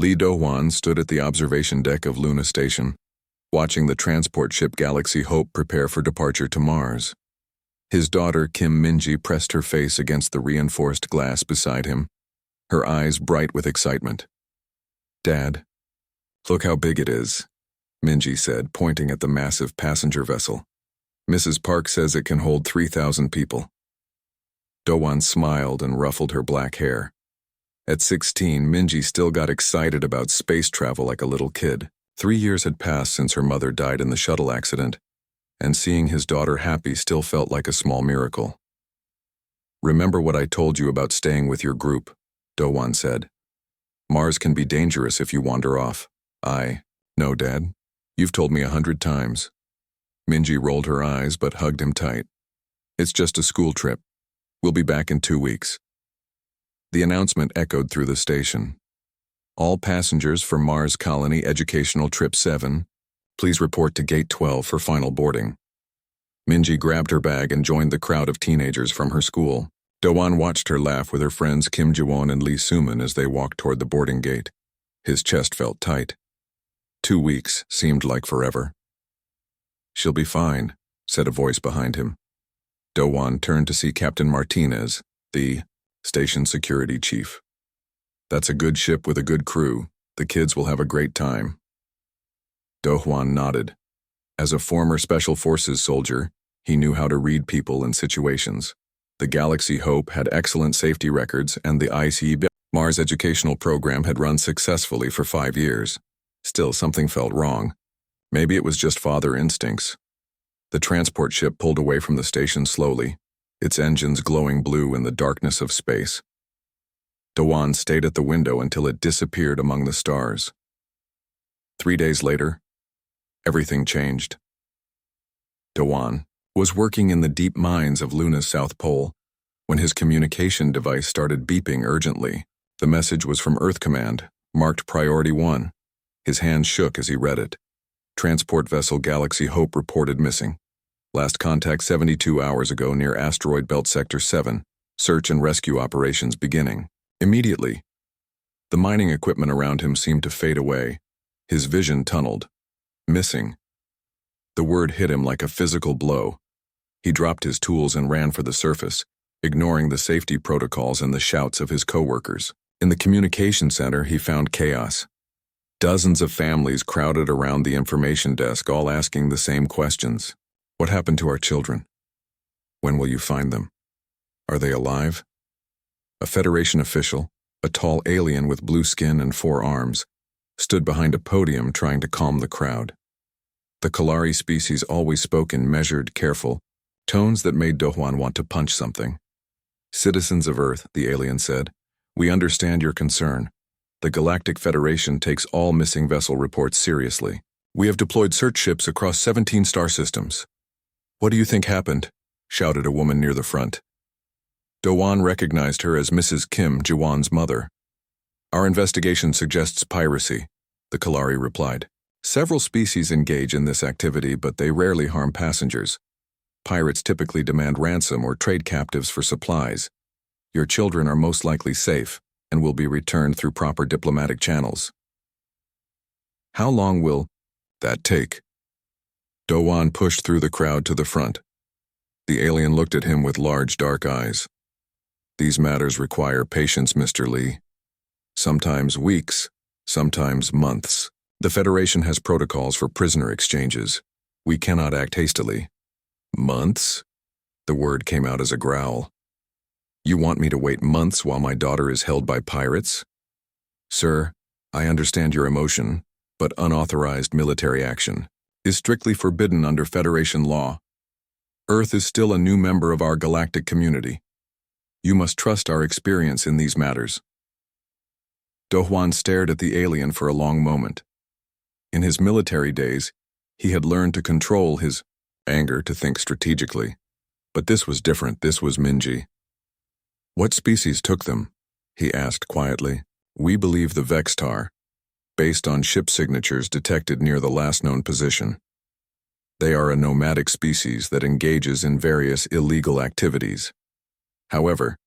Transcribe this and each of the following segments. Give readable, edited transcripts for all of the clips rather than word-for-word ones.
Lee Do-hwan stood at the observation deck of Luna Station, watching the transport ship Galaxy Hope prepare for departure to Mars. His daughter, Kim Min-ji, pressed her face against the reinforced glass beside him, her eyes bright with excitement. "Dad, look how big it is," Min-ji said, pointing at the massive passenger vessel. "Mrs. Park says it can hold 3,000 people." Do-hwan smiled and ruffled her black hair. At 16, Min-ji still got excited about space travel like a little kid. 3 years had passed since her mother died in the shuttle accident, and seeing his daughter happy still felt like a small miracle. "Remember what I told you about staying with your group," Do-hwan said. "Mars can be dangerous if you wander off." "No, Dad. You've told me 100 times. Min-ji rolled her eyes but hugged him tight. "It's just a school trip. We'll be back in 2 weeks. The announcement echoed through the station. "All passengers for Mars Colony Educational Trip 7, please report to Gate 12 for final boarding." Min-ji grabbed her bag and joined the crowd of teenagers from her school. Do-hwan watched her laugh with her friends Kim Ji-won and Lee Soo-min as they walked toward the boarding gate. His chest felt tight. 2 weeks seemed like forever. "She'll be fine," said a voice behind him. Do-hwan turned to see Captain Martinez, the station security chief. "That's a good ship with a good crew. The kids will have a great time." Do-hwan nodded. As a former Special Forces soldier, he knew how to read people and situations. The Galaxy Hope had excellent safety records, and the ICE Mars educational program had run successfully for 5 years. Still, something felt wrong. Maybe it was just father instincts. The transport ship pulled away from the station slowly, its engines glowing blue in the darkness of space. Do-hwan stayed at the window until it disappeared among the stars. 3 days later, everything changed. Do-hwan was working in the deep mines of Luna's South Pole when his communication device started beeping urgently. The message was from Earth Command, marked Priority 1. His hand shook as he read it. Transport vessel Galaxy Hope reported missing. Last contact 72 hours ago near Asteroid Belt Sector 7. Search and rescue operations beginning. Immediately, the mining equipment around him seemed to fade away. His vision tunneled. Missing. The word hit him like a physical blow. He dropped his tools and ran for the surface, ignoring the safety protocols and the shouts of his coworkers. In the communication center, he found chaos. Dozens of families crowded around the information desk, all asking the same questions. "What happened to our children? When will you find them? Are they alive?" A Federation official, a tall alien with blue skin and 4 arms, stood behind a podium trying to calm the crowd. The Kalari species always spoke in measured, careful tones that made Do-hwan want to punch something. "Citizens of Earth," the alien said, "we understand your concern. The Galactic Federation takes all missing vessel reports seriously. We have deployed search ships across 17 star systems." "What do you think happened?" shouted a woman near the front. Do-hwan recognized her as Mrs. Kim Ji-won's mother. "Our investigation suggests piracy," the Kalari replied. "Several species engage in this activity, but they rarely harm passengers. Pirates typically demand ransom or trade captives for supplies. Your children are most likely safe and will be returned through proper diplomatic channels." "How long will that take?" Do-hwan pushed through the crowd to the front. The alien looked at him with large dark eyes. "These matters require patience, Mr. Lee. Sometimes weeks, sometimes months. The Federation has protocols for prisoner exchanges. We cannot act hastily." "Months?" The word came out as a growl. "You want me to wait months while my daughter is held by pirates?" "Sir, I understand your emotion, but unauthorized military action is strictly forbidden under Federation law. Earth is still a new member of our galactic community. You must trust our experience in these matters." Do-hwan stared at the alien for a long moment. In his military days, he had learned to control his anger to think strategically. But this was different. This was Min-ji. "What species took them?" he asked quietly. "We believe the Vextar, based on ship signatures detected near the last known position. They are a nomadic species that engages in various illegal activities. However,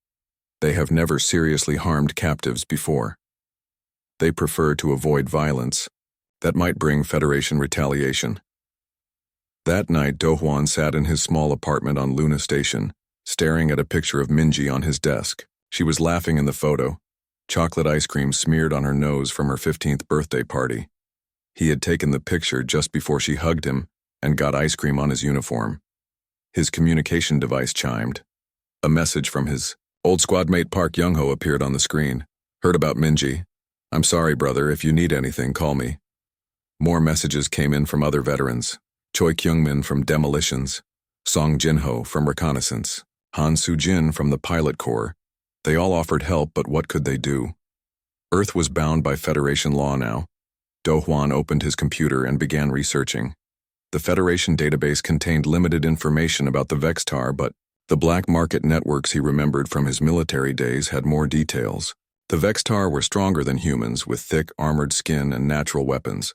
they have never seriously harmed captives before." They prefer to avoid violence. That might bring Federation retaliation. That night, Do-hwan sat in his small apartment on Luna Station, staring at a picture of Minji on his desk. She was laughing in the photo, chocolate ice cream smeared on her nose from her 15th birthday party. He had taken the picture just before she hugged him and got ice cream on his uniform. His communication device chimed. A message from his old squad mate Park Young-ho appeared on the screen. Heard about Minji. I'm sorry, brother. If you need anything, call me. More messages came in from other veterans. Choi Kyung-min from Demolitions, Song Jin-ho from Reconnaissance, Han Soo-jin from the Pilot Corps. They all offered help, but what could they do? Earth was bound by Federation law now. Do-hwan opened his computer and began researching. The Federation database contained limited information about the Vextar, but the black market networks he remembered from his military days had more details. The Vextar were stronger than humans, with thick, armored skin and natural weapons.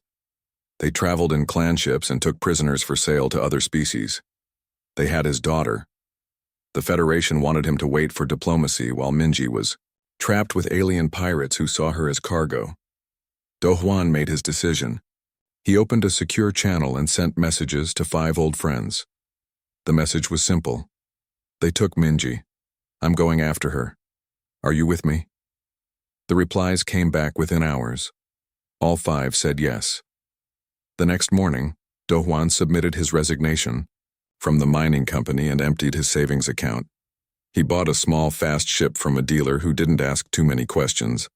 They traveled in clan ships and took prisoners for sale to other species. They had his daughter. The Federation wanted him to wait for diplomacy while Minji was trapped with alien pirates who saw her as cargo. Do-hwan made his decision. He opened a secure channel and sent messages to 5 old friends. The message was simple. They took Minji. I'm going after her. Are you with me? The replies came back within hours. All 5 said yes. The next morning, Do-hwan submitted his resignation from the mining company and emptied his savings account. He bought a small, fast ship from a dealer who didn't ask too many questions.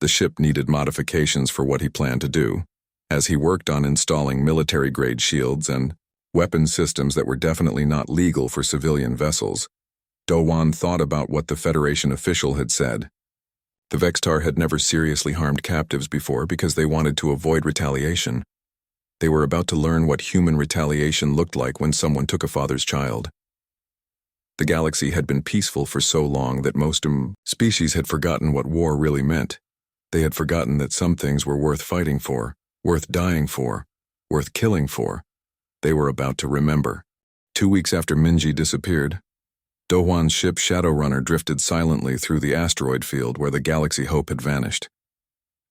The ship needed modifications for what he planned to do, as he worked on installing military-grade shields and weapon systems that were definitely not legal for civilian vessels. Do-hwan thought about what the Federation official had said. The Vextar had never seriously harmed captives before because they wanted to avoid retaliation. They were about to learn what human retaliation looked like when someone took a father's child. The galaxy had been peaceful for so long that most species had forgotten what war really meant. They had forgotten that some things were worth fighting for, worth dying for, worth killing for. They were about to remember. 2 weeks after Minji disappeared, Do-hwan's ship Shadowrunner drifted silently through the asteroid field where the Galaxy Hope had vanished.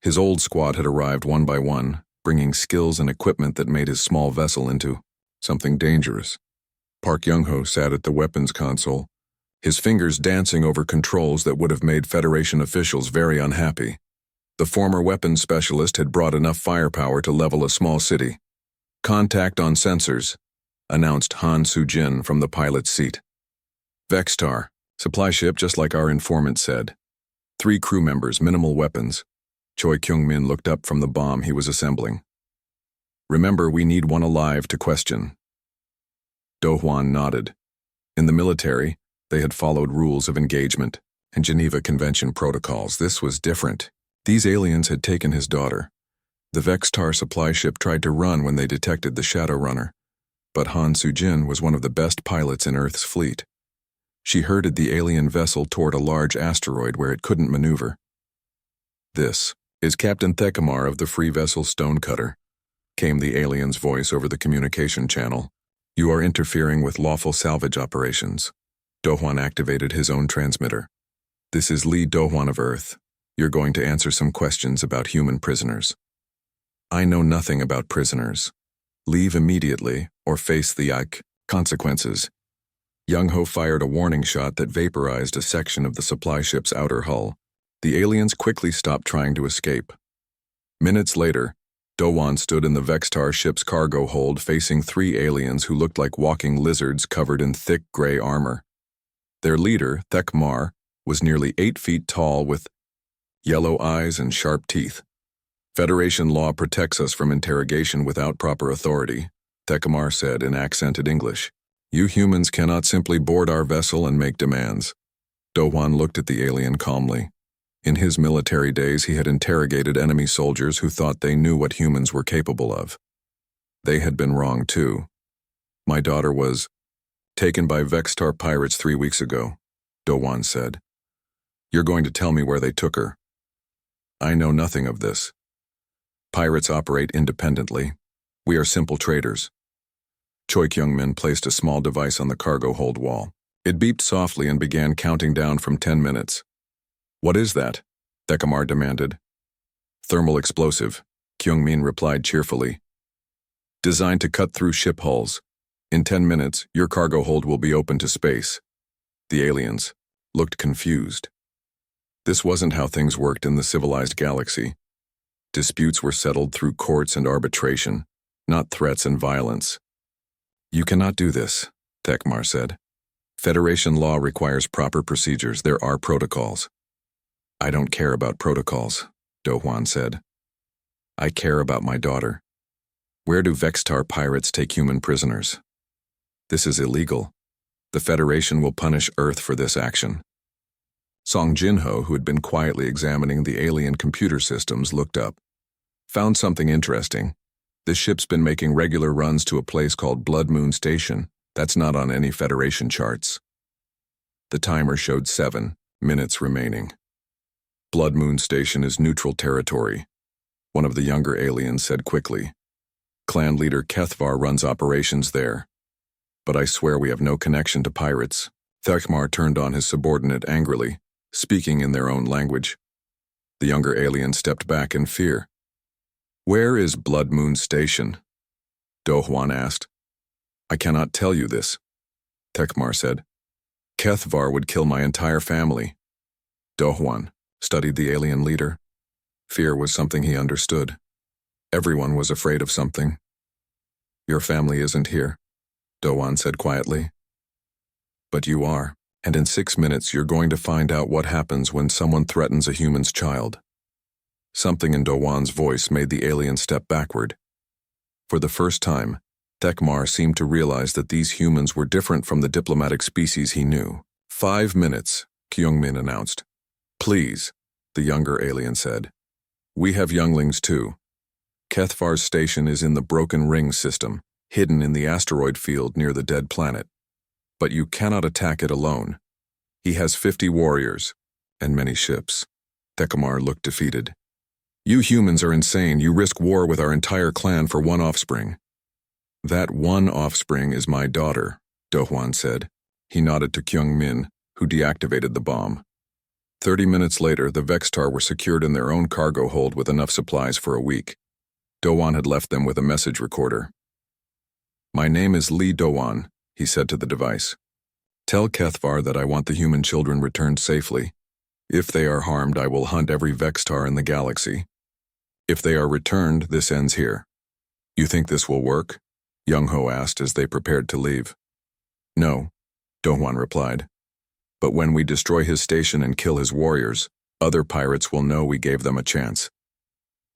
His old squad had arrived one by one, bringing skills and equipment that made his small vessel into something dangerous. Park Young-ho sat at the weapons console, his fingers dancing over controls that would have made Federation officials very unhappy. The former weapons specialist had brought enough firepower to level a small city. Contact on sensors, announced Han Soo-jin from the pilot's seat. Vextar, supply ship just like our informant said. 3 crew members, minimal weapons. Choi Kyung-min looked up from the bomb he was assembling. Remember, we need one alive to question. Do-hwan nodded. In the military, they had followed rules of engagement and Geneva Convention protocols. This was different. These aliens had taken his daughter. The Vextar supply ship tried to run when they detected the Shadowrunner, but Han Soo-jin was one of the best pilots in Earth's fleet. She herded the alien vessel toward a large asteroid where it couldn't maneuver. This is Captain Theckamar of the free vessel Stonecutter, came the alien's voice over the communication channel. You are interfering with lawful salvage operations. Do-hwan activated his own transmitter. This is Lee Do-hwan of Earth. You're going to answer some questions about human prisoners. I know nothing about prisoners. Leave immediately or face the consequences. Young-ho fired a warning shot that vaporized a section of the supply ship's outer hull. The aliens quickly stopped trying to escape. Minutes later, Do-hwan stood in the Vextar ship's cargo hold facing 3 aliens who looked like walking lizards covered in thick gray armor. Their leader, Theckamar, was nearly 8 feet tall with yellow eyes and sharp teeth. Federation law protects us from interrogation without proper authority, Theckamar said in accented English. You humans cannot simply board our vessel and make demands. Do-hwan looked at the alien calmly. In his military days, he had interrogated enemy soldiers who thought they knew what humans were capable of. They had been wrong too. My daughter was taken by Vextar pirates 3 weeks ago, Do-hwan said. You're going to tell me where they took her. I know nothing of this. Pirates operate independently. We are simple traders. Choi Kyung-min placed a small device on the cargo hold wall. It beeped softly and began counting down from 10 minutes. What is that? Theckamar demanded. Thermal explosive, Kyung-min replied cheerfully. Designed to cut through ship hulls. In 10 minutes, your cargo hold will be open to space. The aliens looked confused. This wasn't how things worked in the civilized galaxy. Disputes were settled through courts and arbitration, not threats and violence. You cannot do this, Tekmar said. Federation law requires proper procedures. There are protocols. I don't care about protocols, Do-hwan said. I care about my daughter. Where do Vextar pirates take human prisoners? This is illegal. The Federation will punish Earth for this action. Song Jinho, who had been quietly examining the alien computer systems, looked up. Found something interesting. This ship's been making regular runs to a place called Blood Moon Station. That's not on any Federation charts. The timer showed 7 minutes remaining. Blood Moon Station is neutral territory, one of the younger aliens said quickly. Clan leader Kethvar runs operations there. But I swear we have no connection to pirates. Tekmar turned on his subordinate angrily, speaking in their own language. The younger alien stepped back in fear. Where is Blood Moon Station? Do-hwan asked. I cannot tell you this, Tekmar said. Kethvar would kill my entire family. Do-hwan studied the alien leader. Fear was something he understood. Everyone was afraid of something. Your family isn't here, Do-hwan said quietly. But you are, and in 6 minutes you're going to find out what happens when someone threatens a human's child. Something in Do-hwan's voice made the alien step backward. For the first time, Tekmar seemed to realize that these humans were different from the diplomatic species he knew. 5 minutes, Kyung-min announced. Please, the younger alien said. We have younglings too. Kethvar's station is in the Broken Ring system, hidden in the asteroid field near the dead planet. But you cannot attack it alone. He has 50 warriors, and many ships. Tekmar looked defeated. You humans are insane. You risk war with our entire clan for one offspring. That one offspring is my daughter, Do-hwan said. He nodded to Kyung-min, who deactivated the bomb. 30 minutes later, the Vextar were secured in their own cargo hold with enough supplies for a week. Do-hwan had left them with a message recorder. My name is Lee Do-hwan, he said to the device. Tell Kethvar that I want the human children returned safely. If they are harmed, I will hunt every Vextar in the galaxy. If they are returned, this ends here. You think this will work? Young-ho asked as they prepared to leave. No, Do-hwan replied. But when we destroy his station and kill his warriors, other pirates will know we gave them a chance.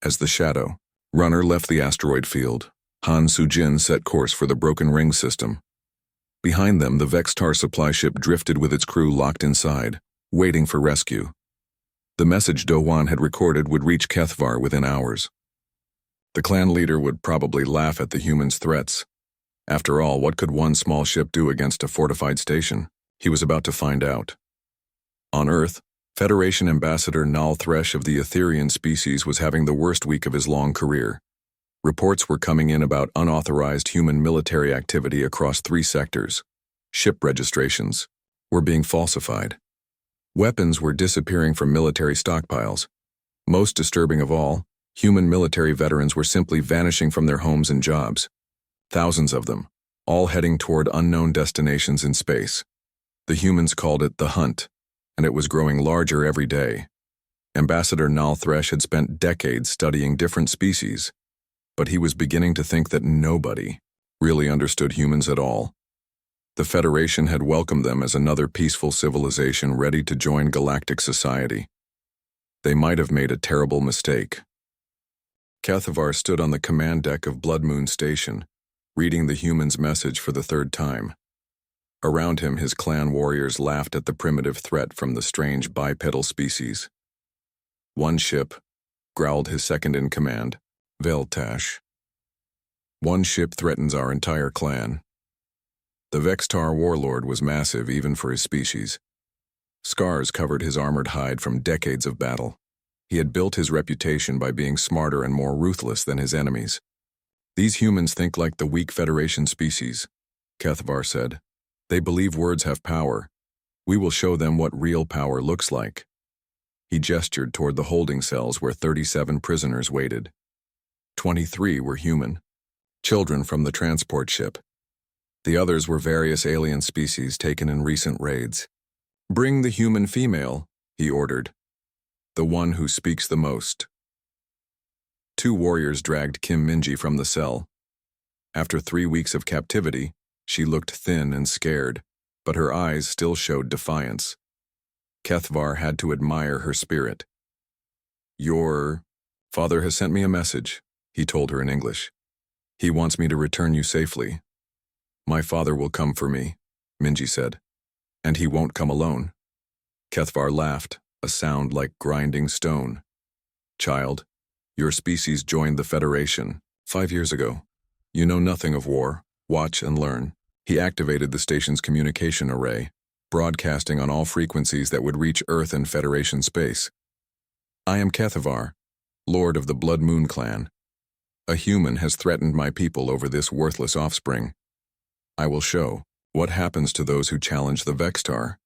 As the shadow runner left the asteroid field, Han Soo-jin set course for the Broken Ring system. Behind them, the Vextar supply ship drifted with its crew locked inside, waiting for rescue. The message Do-hwan had recorded would reach Kethvar within hours. The clan leader would probably laugh at the humans' threats. After all, what could one small ship do against a fortified station? He was about to find out. On Earth, Federation Ambassador Nal Thresh of the Etherian species was having the worst week of his long career. Reports were coming in about unauthorized human military activity across 3 sectors. Ship registrations were being falsified. Weapons were disappearing from military stockpiles. Most disturbing of all, human military veterans were simply vanishing from their homes and jobs. Thousands of them, all heading toward unknown destinations in space. The humans called it the Hunt, and it was growing larger every day. Ambassador Nal Thresh had spent decades studying different species, but he was beginning to think that nobody really understood humans at all. The Federation had welcomed them as another peaceful civilization ready to join galactic society. They might have made a terrible mistake. Kethvar stood on the command deck of Blood Moon Station, reading the humans' message for the 3rd time. Around him, his clan warriors laughed at the primitive threat from the strange bipedal species. One ship, growled his second-in-command, Veltash. One ship threatens our entire clan. The Vextar warlord was massive even for his species. Scars covered his armored hide from decades of battle. He had built his reputation by being smarter and more ruthless than his enemies. These humans think like the weak Federation species, Kethvar said. They believe words have power. We will show them what real power looks like. He gestured toward the holding cells where 37 prisoners waited. 23 were human, children from the transport ship. The others were various alien species taken in recent raids. "Bring the human female," he ordered. "The one who speaks the most." 2 warriors dragged Kim Minji from the cell. After 3 weeks of captivity, she looked thin and scared, but her eyes still showed defiance. Kethvar had to admire her spirit. "Your father has sent me a message," he told her in English. "He wants me to return you safely." "My father will come for me," Minji said. "And he won't come alone." Kethvar laughed, a sound like grinding stone. "Child, your species joined the Federation 5 years ago. You know nothing of war. Watch and learn." He activated the station's communication array, broadcasting on all frequencies that would reach Earth and Federation space. "I am Kethvar, Lord of the Blood Moon clan. A human has threatened my people over this worthless offspring. I will show what happens to those who challenge the Vextar."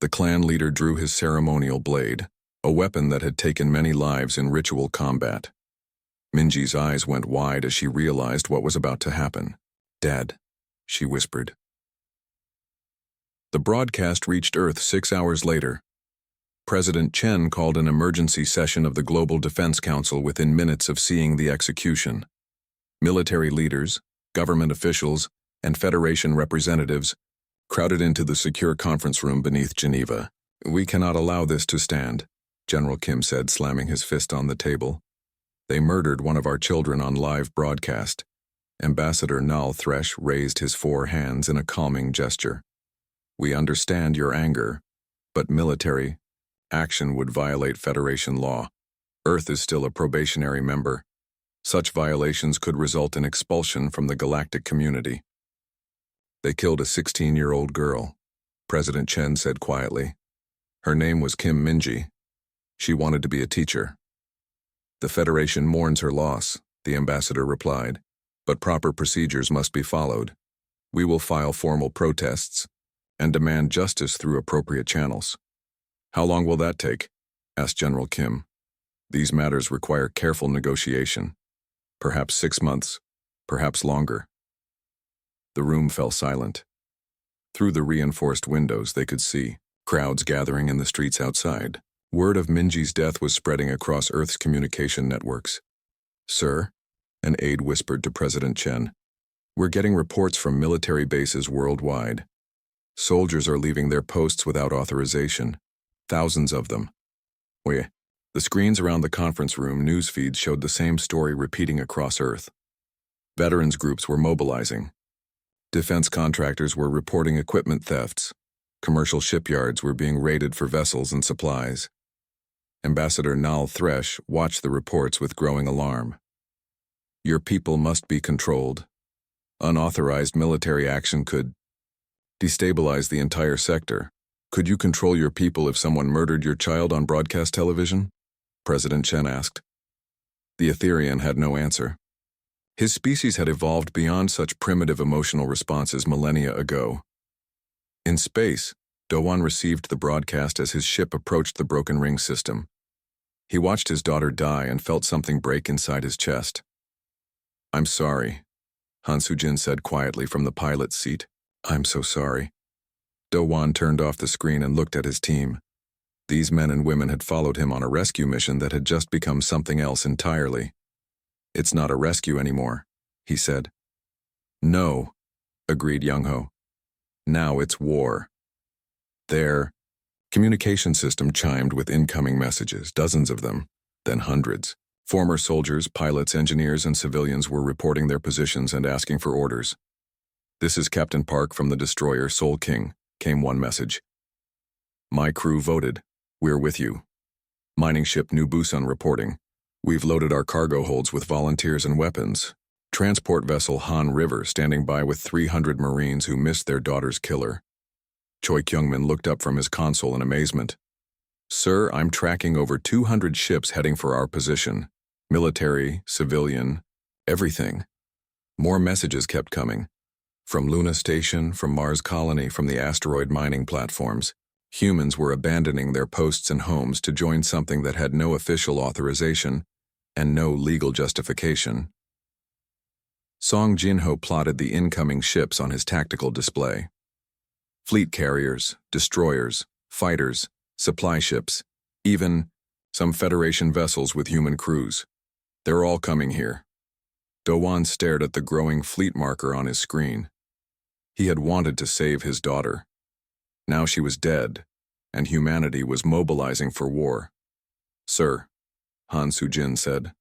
The clan leader drew his ceremonial blade, a weapon that had taken many lives in ritual combat. Minji's eyes went wide as she realized what was about to happen. "Dad," she whispered. The broadcast reached Earth 6 hours later. President Chen called an emergency session of the Global Defense Council within minutes of seeing the execution. Military leaders, government officials, and Federation representatives crowded into the secure conference room beneath Geneva. "We cannot allow this to stand," General Kim said, slamming his fist on the table. "They murdered one of our children on live broadcast." Ambassador Nal Thresh raised his 4 hands in a calming gesture. "We understand your anger, but military action would violate Federation law. Earth is still a probationary member. Such violations could result in expulsion from the galactic community." "They killed a 16-year-old girl," President Chen said quietly. "Her name was Kim Minji. She wanted to be a teacher." "The Federation mourns her loss," the ambassador replied, "but proper procedures must be followed. We will file formal protests and demand justice through appropriate channels." "How long will that take?" asked General Kim. "These matters require careful negotiation. Perhaps 6 months, perhaps longer." The room fell silent. Through the reinforced windows they could see crowds gathering in the streets outside. Word of Minji's death was spreading across Earth's communication networks. "Sir," an aide whispered to President Chen, "we're getting reports from military bases worldwide. Soldiers are leaving their posts without authorization. Thousands of them." The screens around the conference room news feeds showed the same story repeating across Earth. Veterans groups were mobilizing. Defense contractors were reporting equipment thefts. Commercial shipyards were being raided for vessels and supplies. Ambassador Nal Thresh watched the reports with growing alarm. "Your people must be controlled. Unauthorized military action could destabilize the entire sector. Could you control your people if someone murdered your child on broadcast television?" President Chen asked. The Etherian had no answer. His species had evolved beyond such primitive emotional responses millennia ago. In space, Dowan received the broadcast as his ship approached the broken ring system. He watched his daughter die and felt something break inside his chest. "I'm sorry," Han Sujin said quietly from the pilot's seat. "I'm so sorry." Dowan turned off the screen and looked at his team. These men and women had followed him on a rescue mission that had just become something else entirely. "It's not a rescue anymore," he said. "No," agreed Young-ho. "Now it's war." Their communication system chimed with incoming messages, dozens of them, then hundreds. Former soldiers, pilots, engineers, and civilians were reporting their positions and asking for orders. "This is Captain Park from the destroyer Soul King," came one message. "My crew voted. We're with you." Mining ship New Busan reporting. "We've loaded our cargo holds with volunteers and weapons." Transport vessel Han River standing by with 300 Marines who missed their daughter's killer. Choi Kyungmin looked up from his console in amazement. "Sir, I'm tracking over 200 ships heading for our position. Military, civilian, everything." More messages kept coming. From Luna Station, from Mars Colony, from the asteroid mining platforms. Humans were abandoning their posts and homes to join something that had no official authorization and no legal justification. Song Jin-ho plotted the incoming ships on his tactical display. Fleet carriers, destroyers, fighters, supply ships, even some Federation vessels with human crews. They're all coming here. Do-won stared at the growing fleet marker on his screen. He had wanted to save his daughter. Now she was dead, and humanity was mobilizing for war. "Sir," Han Soo-jin said.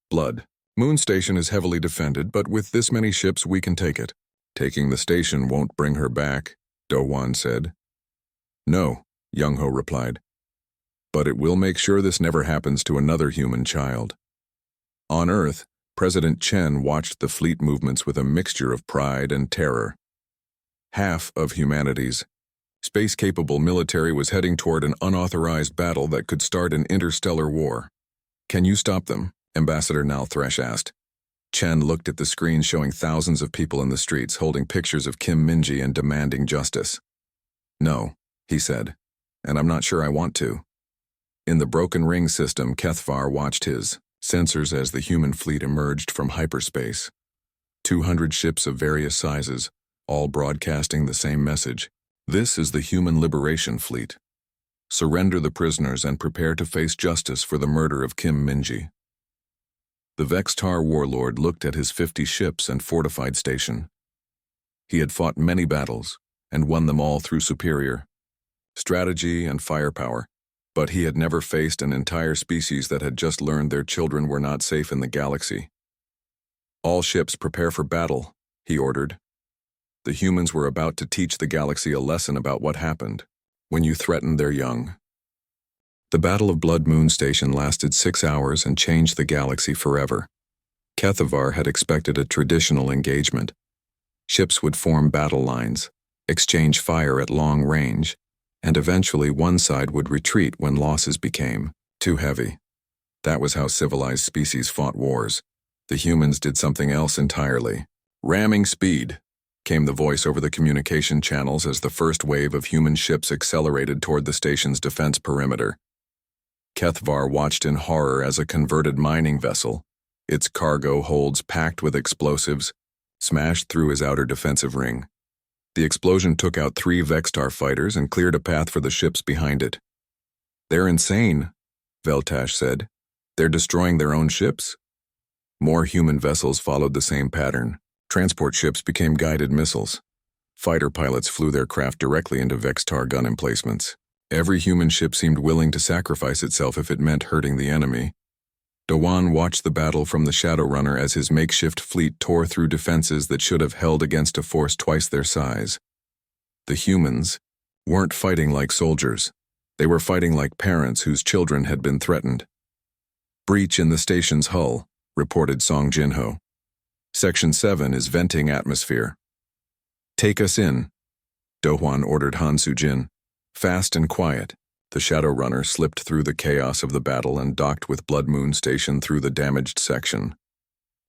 "Blood. Moon Station is heavily defended, but with this many ships we can take it." "Taking the station won't bring her back," Do-won said. "No," Young-ho replied. "But it will make sure this never happens to another human child." On Earth, President Chen watched the fleet movements with a mixture of pride and terror. Half of humanity's space-capable military was heading toward an unauthorized battle that could start an interstellar war. "Can you stop them?" Ambassador Nal Thresh asked. Chen looked at the screen showing thousands of people in the streets holding pictures of Kim Min-ji and demanding justice. "No," he said, "and I'm not sure I want to." In the broken ring system, Kethvar watched his sensors as the human fleet emerged from hyperspace. 200 ships of various sizes, all broadcasting the same message. "This is the Human Liberation Fleet. Surrender the prisoners and prepare to face justice for the murder of Kim Min-ji." The Vextar warlord looked at his 50 ships and fortified station. He had fought many battles and won them all through superior strategy and firepower, but he had never faced an entire species that had just learned their children were not safe in the galaxy. "All ships prepare for battle," he ordered. The humans were about to teach the galaxy a lesson about what happened when you threaten their young. The Battle of Blood Moon Station lasted 6 hours and changed the galaxy forever. Kethvar had expected a traditional engagement. Ships would form battle lines, exchange fire at long range, and eventually one side would retreat when losses became too heavy. That was how civilized species fought wars. The humans did something else entirely. "Ramming speed," came the voice over the communication channels as the first wave of human ships accelerated toward the station's defense perimeter. Kethvar watched in horror as a converted mining vessel, its cargo holds packed with explosives, smashed through his outer defensive ring. The explosion took out 3 Vextar fighters and cleared a path for the ships behind it. "They're insane," Veltash said. "They're destroying their own ships?" More human vessels followed the same pattern. Transport ships became guided missiles. Fighter pilots flew their craft directly into Vextar gun emplacements. Every human ship seemed willing to sacrifice itself if it meant hurting the enemy. Do-won watched the battle from the Shadowrunner as his makeshift fleet tore through defenses that should have held against a force twice their size. The humans weren't fighting like soldiers. They were fighting like parents whose children had been threatened. "Breach in the station's hull," reported Song Jin-ho. "Section 7 is venting atmosphere." "Take us in," Do-won ordered Han Soo-jin. Fast and quiet, the Shadowrunner slipped through the chaos of the battle and docked with Blood Moon Station through the damaged section.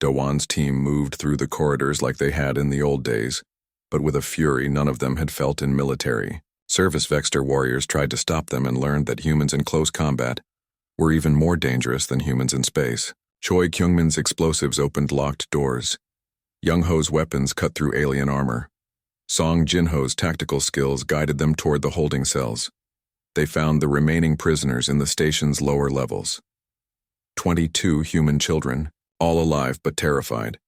Do-won's team moved through the corridors like they had in the old days, but with a fury none of them had felt in military. Service Vextar warriors tried to stop them and learned that humans in close combat were even more dangerous than humans in space. Choi Kyungmin's explosives opened locked doors. Young-ho's weapons cut through alien armor. Song Jin-ho's tactical skills guided them toward the holding cells. They found the remaining prisoners in the station's lower levels. 22 human children, all alive but terrified.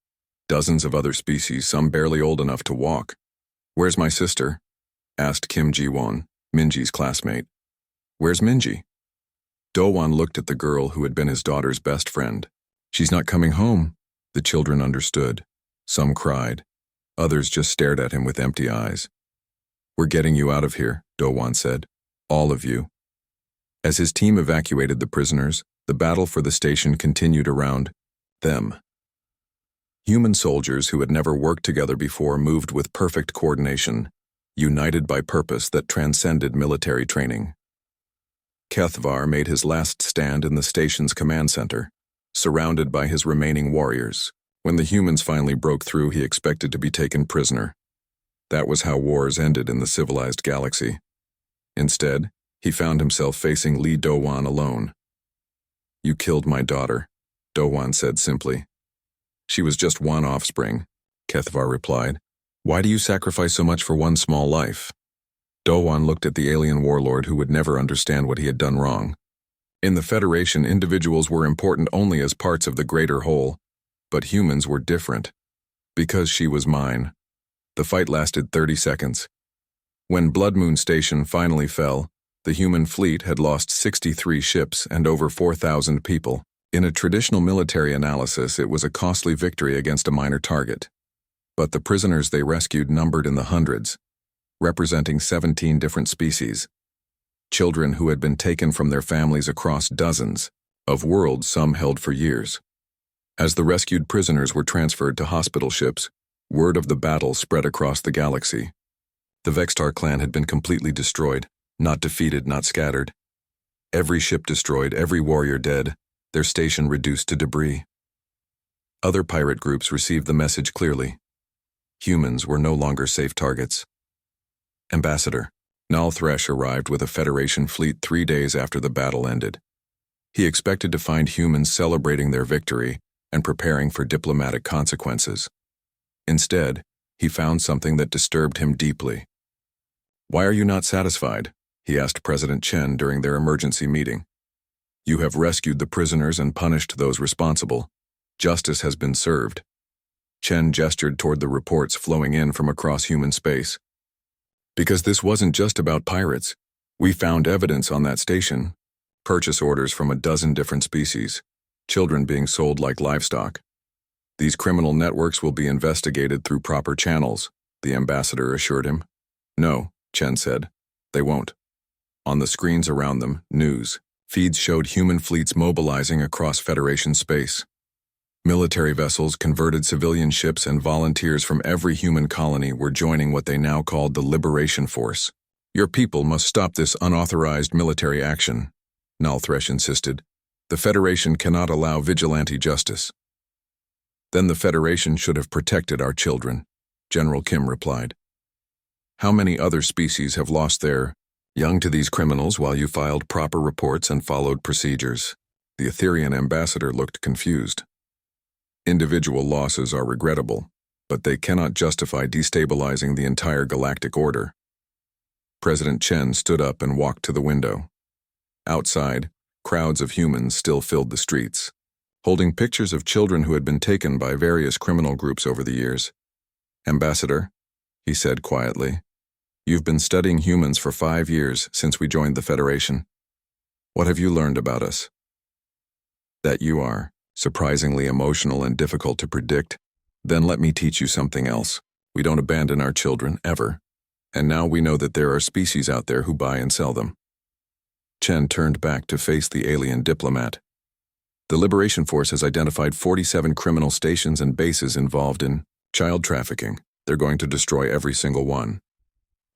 Dozens of other species, some barely old enough to walk. "Where's my sister?" asked Kim Ji-won, Minji's classmate. "Where's Minji?" Do-won looked at the girl who had been his daughter's best friend. "She's not coming home." The children understood. Some cried. Others just stared at him with empty eyes. "We're getting you out of here," Do-won said. "All of you." As his team evacuated the prisoners, the battle for the station continued around them. Human soldiers who had never worked together before moved with perfect coordination, united by purpose that transcended military training. Kethvar made his last stand in the station's command center, surrounded by his remaining warriors. When the humans finally broke through, he expected to be taken prisoner. That was how wars ended in the civilized galaxy. Instead, he found himself facing Li Dowan alone. "You killed my daughter," Dowan said simply. "She was just one offspring," Kethvar replied. "Why do you sacrifice so much for one small life?" Dowan looked at the alien warlord who would never understand what he had done wrong. In the Federation, individuals were important only as parts of the greater whole, but humans were different. "Because she was mine." The fight lasted 30 seconds. When Blood Moon Station finally fell, the human fleet had lost 63 ships and over 4,000 people. In a traditional military analysis, it was a costly victory against a minor target. But the prisoners they rescued numbered in the hundreds, representing 17 different species. Children who had been taken from their families across dozens of worlds, some held for years. As the rescued prisoners were transferred to hospital ships, word of the battle spread across the galaxy. The Vextar clan had been completely destroyed, not defeated, not scattered. Every ship destroyed, every warrior dead, their station reduced to debris. Other pirate groups received the message clearly. Humans were no longer safe targets. Ambassador Null Thresh arrived with a Federation fleet 3 days after the battle ended. He expected to find humans celebrating their victory and preparing for diplomatic consequences. Instead, he found something that disturbed him deeply. "Why are you not satisfied?" he asked President Chen during their emergency meeting. "You have rescued the prisoners and punished those responsible. Justice has been served." Chen gestured toward the reports flowing in from across human space. "Because this wasn't just about pirates. We found evidence on that station. Purchase orders from a dozen different species. Children being sold like livestock. These criminal networks will be investigated through proper channels," the ambassador assured him. "No," Chen said. "They won't." On the screens around them, news feeds showed human fleets mobilizing across Federation space. Military vessels, converted civilian ships, and volunteers from every human colony were joining what they now called the Liberation Force. "Your people must stop this unauthorized military action," Null Thresh insisted. "The Federation cannot allow vigilante justice." "Then the Federation should have protected our children," General Kim replied. "How many other species have lost their young to these criminals while you filed proper reports and followed procedures?" The Etherian ambassador looked confused. "Individual losses are regrettable, but they cannot justify destabilizing the entire galactic order." President Chen stood up and walked to the window. Outside, crowds of humans still filled the streets, holding pictures of children who had been taken by various criminal groups over the years. "Ambassador," he said quietly, "you've been studying humans for 5 years since we joined the Federation. What have you learned about us?" "That you are surprisingly emotional and difficult to predict. Then let me teach you something else. We don't abandon our children, ever. And now we know that there are species out there who buy and sell them." Chen turned back to face the alien diplomat. "The Liberation Force has identified 47 criminal stations and bases involved in child trafficking. They're going to destroy every single one."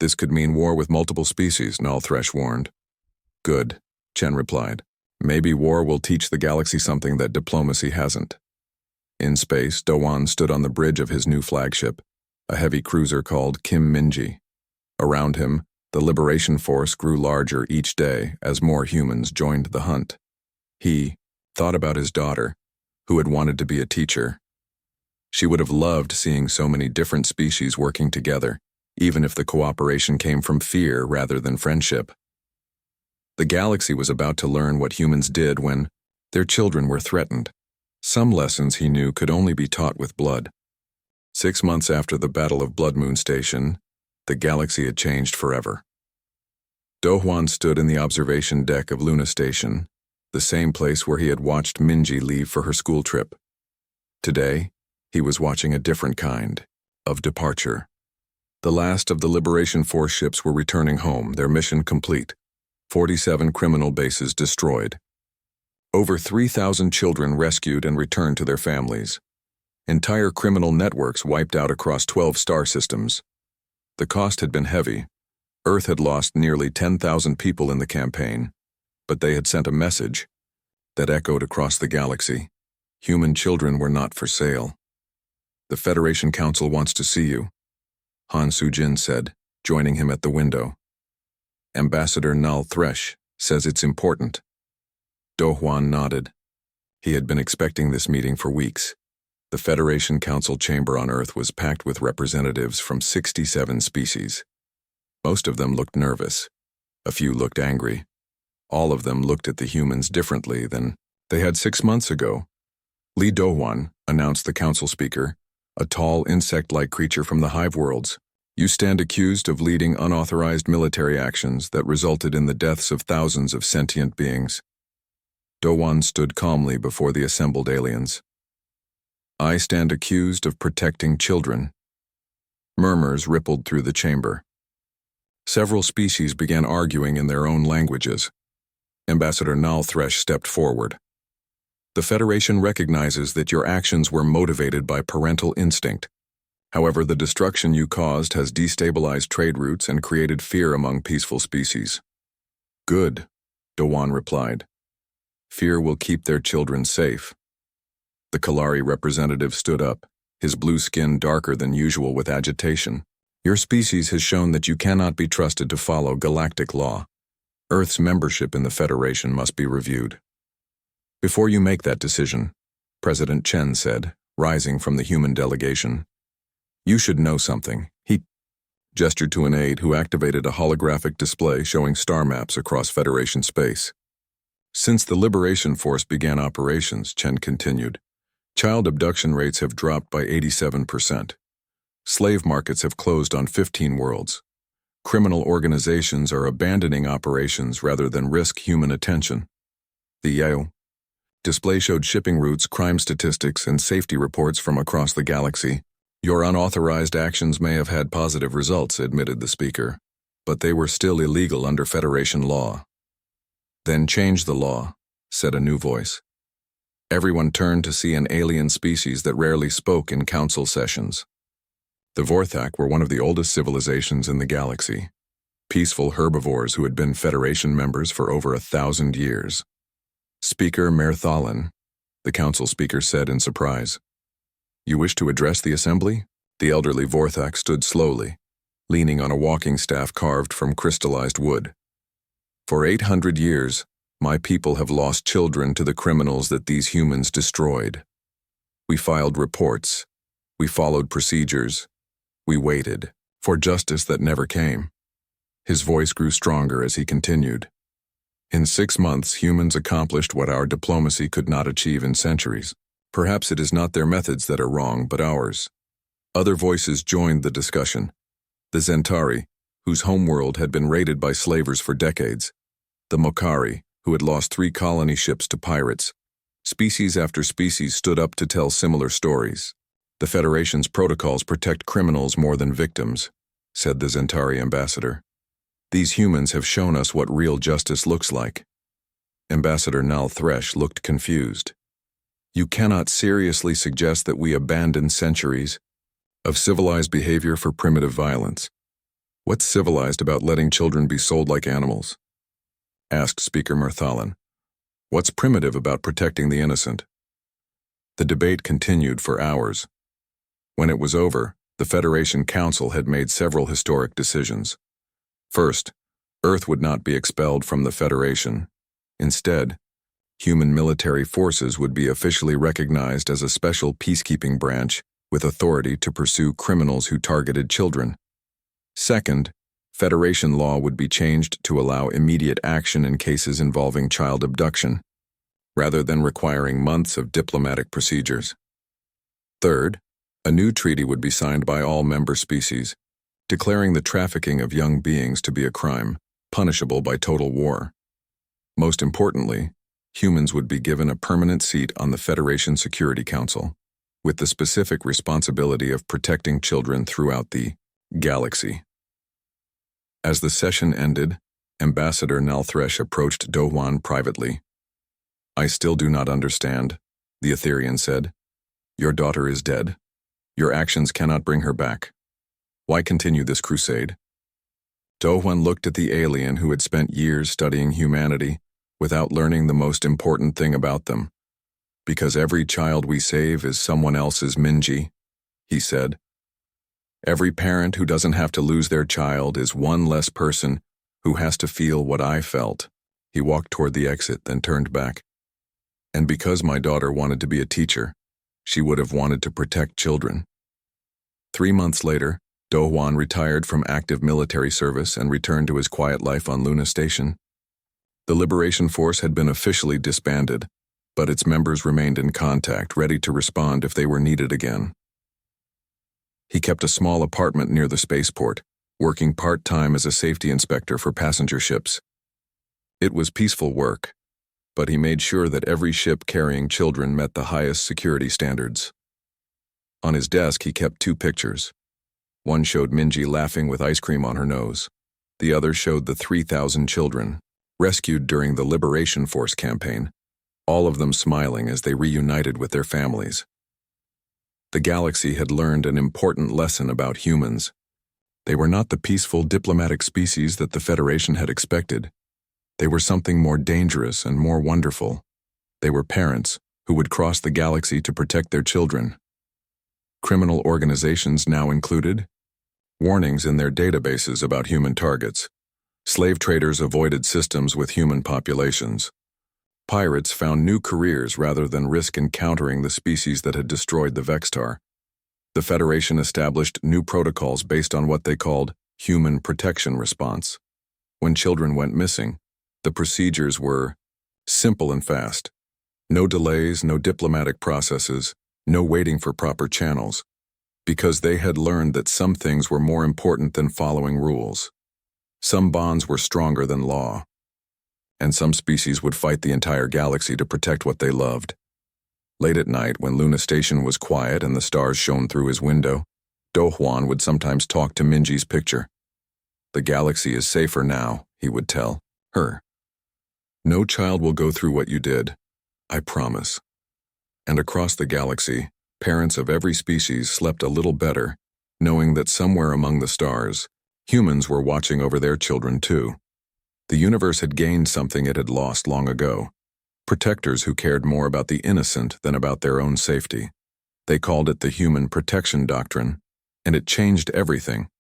"This could mean war with multiple species," Null Thresh warned. "Good," Chen replied. "Maybe war will teach the galaxy something that diplomacy hasn't." In space, Dowan stood on the bridge of his new flagship, a heavy cruiser called Kim Minji. Around him, the Liberation Force grew larger each day as more humans joined the hunt. He thought about his daughter, who had wanted to be a teacher. She would have loved seeing so many different species working together, even if the cooperation came from fear rather than friendship. The galaxy was about to learn what humans did when their children were threatened. Some lessons he knew could only be taught with blood. 6 months after the Battle of Blood Moon Station, the galaxy had changed forever. Dohwan stood in the observation deck of Luna Station, the same place where he had watched Minji leave for her school trip. Today, he was watching a different kind of departure. The last of the Liberation Force ships were returning home, their mission complete. 47 criminal bases destroyed. Over 3,000 children rescued and returned to their families. Entire criminal networks wiped out across 12 star systems. The cost had been heavy. Earth had lost nearly 10,000 people in the campaign, but they had sent a message that echoed across the galaxy. Human children were not for sale. "The Federation Council wants to see you," Han Sujin said, joining him at the window. Ambassador Null Thresh says it's important. Do Hwan nodded. He had been expecting this meeting for weeks. The Federation Council chamber on Earth was packed with representatives from 67 species. Most of them looked nervous. A few looked angry. All of them looked at the humans differently than they had 6 months ago. Li Dohwan, announced the council speaker, a tall insect-like creature from the hive worlds. You stand accused of leading unauthorized military actions that resulted in the deaths of thousands of sentient beings. Dohwan stood calmly before the assembled aliens. I stand accused of protecting children. Murmurs rippled through the chamber. Several species began arguing in their own languages. Ambassador Null Thresh stepped forward. The Federation recognizes that your actions were motivated by parental instinct. However, the destruction you caused has destabilized trade routes and created fear among peaceful species. Good, Dohwan replied. Fear will keep their children safe. The Kalari representative stood up, his blue skin darker than usual with agitation. Your species has shown that you cannot be trusted to follow galactic law. Earth's membership in the Federation must be reviewed. Before you make that decision, President Chen said, rising from the human delegation, you should know something. He gestured to an aide who activated a holographic display showing star maps across Federation space. Since the Liberation Force began operations, Chen continued, child abduction rates have dropped by 87%. Slave markets have closed on 15 worlds. Criminal organizations are abandoning operations rather than risk human attention. The Yale display showed shipping routes, crime statistics, and safety reports from across the galaxy. Your unauthorized actions may have had positive results, admitted the speaker, but they were still illegal under Federation law. Then change the law, said a new voice. Everyone turned to see an alien species that rarely spoke in council sessions. The Vorthak were one of the oldest civilizations in the galaxy, peaceful herbivores who had been Federation members for over 1,000 years. Speaker Merthalin, the council speaker said in surprise. You wish to address the assembly? The elderly Vorthak stood slowly, leaning on a walking staff carved from crystallized wood. For 800 years, my people have lost children to the criminals that these humans destroyed. We filed reports. We followed procedures. We waited for justice that never came. His voice grew stronger as he continued. In 6 months, humans accomplished what our diplomacy could not achieve in centuries. Perhaps it is not their methods that are wrong, but ours. Other voices joined the discussion. The Zentari, whose homeworld had been raided by slavers for decades. The Mokari, who had lost 3 colony ships to pirates. Species after species stood up to tell similar stories. The Federation's protocols protect criminals more than victims, said the Zentari ambassador. These humans have shown us what real justice looks like. Ambassador Null Thresh looked confused. You cannot seriously suggest that we abandon centuries of civilized behavior for primitive violence. What's civilized about letting children be sold like animals? Asked Speaker Merthalin. What's primitive about protecting the innocent? The debate continued for hours. When it was over, the Federation Council had made several historic decisions. First, Earth would not be expelled from the Federation. Instead, human military forces would be officially recognized as a special peacekeeping branch with authority to pursue criminals who targeted children. Second, Federation law would be changed to allow immediate action in cases involving child abduction, rather than requiring months of diplomatic procedures. Third, a new treaty would be signed by all member species, declaring the trafficking of young beings to be a crime, punishable by total war. Most importantly, humans would be given a permanent seat on the Federation Security Council, with the specific responsibility of protecting children throughout the galaxy. As the session ended, Ambassador Null Thresh approached Dohwan privately. I still do not understand, the Etherian said. Your daughter is dead. Your actions cannot bring her back. Why continue this crusade? Dohwan looked at the alien who had spent years studying humanity without learning the most important thing about them. Because every child we save is someone else's Minji, he said. Every parent who doesn't have to lose their child is one less person Who has to feel what I felt? He walked toward the exit, then turned back. And because my daughter wanted to be a teacher, she would have wanted to protect children. 3 months later, Do-hwan retired from active military service and returned to his quiet life on Luna Station. The Liberation Force had been officially disbanded, but its members remained in contact, ready to respond if they were needed again. He kept a small apartment near the spaceport, working part-time as a safety inspector for passenger ships. It was peaceful work, but he made sure that every ship carrying children met the highest security standards. On his desk, he kept 2 pictures. One showed Minji laughing with ice cream on her nose. The other showed the 3,000 children, rescued during the Liberation Force campaign, all of them smiling as they reunited with their families. The galaxy had learned an important lesson about humans. They were not the peaceful, diplomatic species that the Federation had expected. They were something more dangerous and more wonderful. They were parents who would cross the galaxy to protect their children. Criminal organizations now included warnings in their databases about human targets. Slave traders avoided systems with human populations. Pirates found new careers rather than risk encountering the species that had destroyed the Vextar. The Federation established new protocols based on what they called human protection response. When children went missing, the procedures were simple and fast. No delays, no diplomatic processes, no waiting for proper channels, because they had learned that some things were more important than following rules. Some bonds were stronger than law, and some species would fight the entire galaxy to protect what they loved. Late at night, when Luna Station was quiet and the stars shone through his window, Do-hwan would sometimes talk to Minji's picture. "The galaxy is safer now," he would tell her. "No child will go through what you did. I promise." And across the galaxy, parents of every species slept a little better, knowing that somewhere among the stars, humans were watching over their children too. The universe had gained something it had lost long ago: protectors who cared more about the innocent than about their own safety. They called it the Human Protection Doctrine, and it changed everything.